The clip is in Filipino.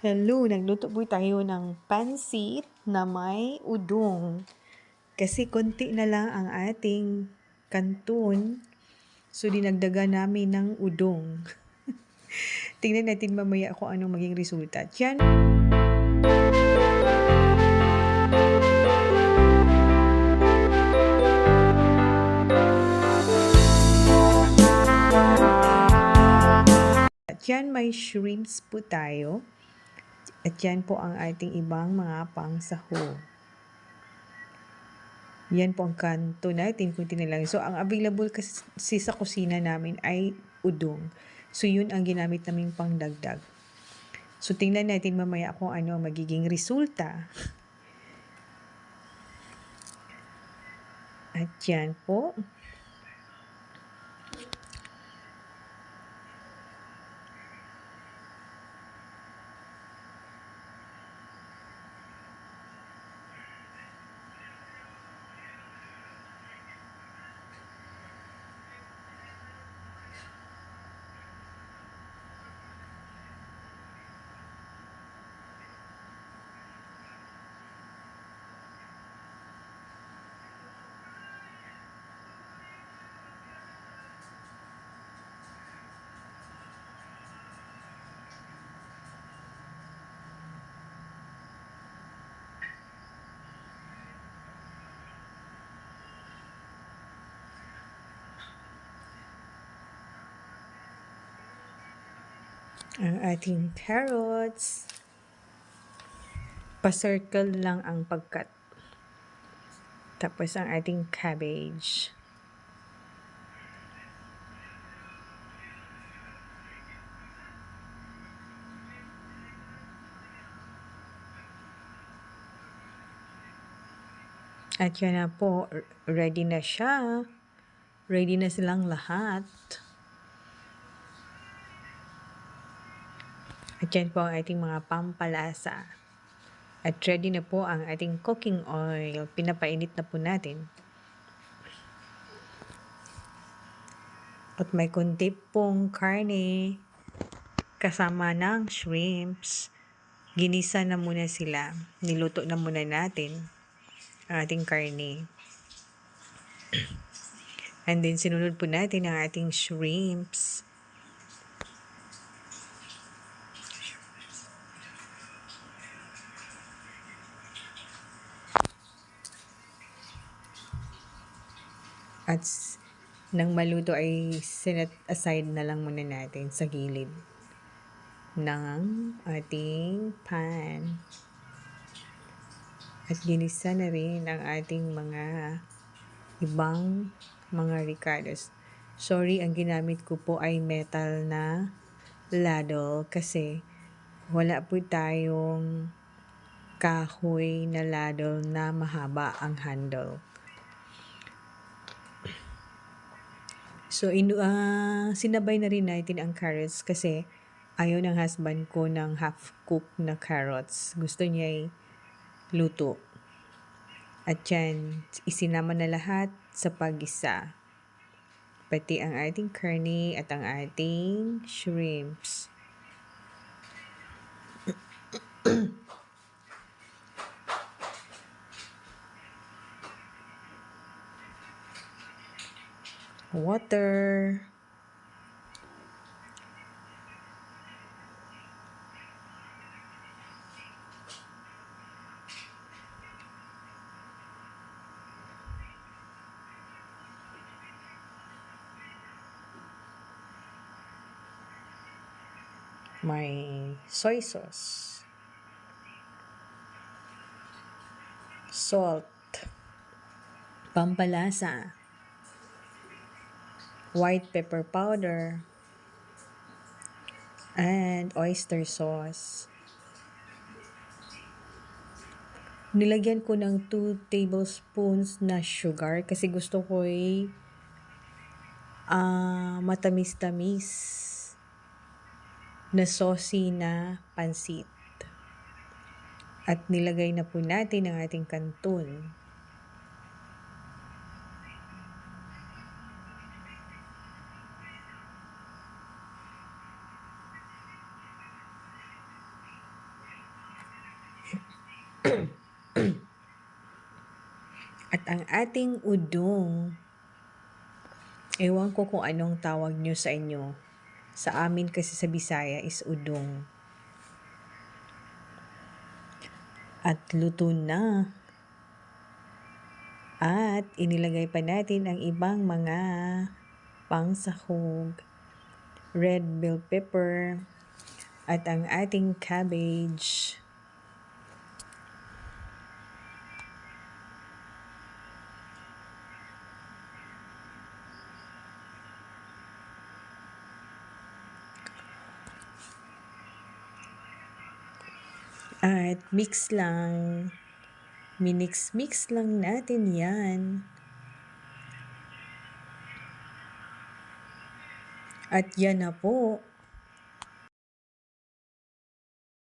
Hello, nagluto po tayo ng pansit na may udong. Kasi konti na lang ang ating kanton, so dinagdagan namin ng udong. Tingnan natin mamaya kung anong maging resulta. Diyan. At yan may shrimps po tayo. At yan po ang ating ibang mga pangsaho. Yan po ang kanto natin, kunti na lang. So, ang available kasi sa kusina namin ay udong. So, yun ang ginamit naming pangdagdag. So, tingnan natin mamaya kung ano ang magiging resulta. At yan po. Ang ating carrots. Pa-circle lang ang pagkat. Tapos ang ating cabbage. At yan na po, ready na siya. Ready na silang lahat. At yan po ang ating mga pampalasa. At ready na po ang ating cooking oil. Pinapainit na po natin. At may kunti pong karne kasama ng shrimps. Ginisa na muna sila. Niluto na muna natin ang ating karne. And then sinunod po natin ang ating shrimps. At nang maluto ay set aside na lang muna natin sa gilid ng ating pan. At ginisa na rin ang ating mga ibang mga ricados. Sorry, ang ginamit ko po ay metal na ladle kasi wala po tayong kahoy na ladle na mahaba ang handle. So, sinabay na rin natin ang carrots kasi ayaw ng husband ko ng half-cook na carrots. Gusto niya ay luto. At yan, isinama na lahat sa pag-isa. Pati ang ating karne at ang ating shrimps. Water. May soy sauce. Salt. Pampalasa. White pepper powder. And oyster sauce. Nilagyan ko ng 2 tablespoons na sugar kasi gusto ko ay matamis-tamis na saucy na pansit. At nilagay na po natin ang ating kanton. At ang ating udong, ewan ko kung anong tawag nyo sa inyo. Sa amin kasi sa Bisaya is udong. At luto na. At inilagay pa natin ang ibang mga pangsahog, red bell pepper, at ang ating cabbage. At mix lang. Minix-mix lang natin yan. At yan na po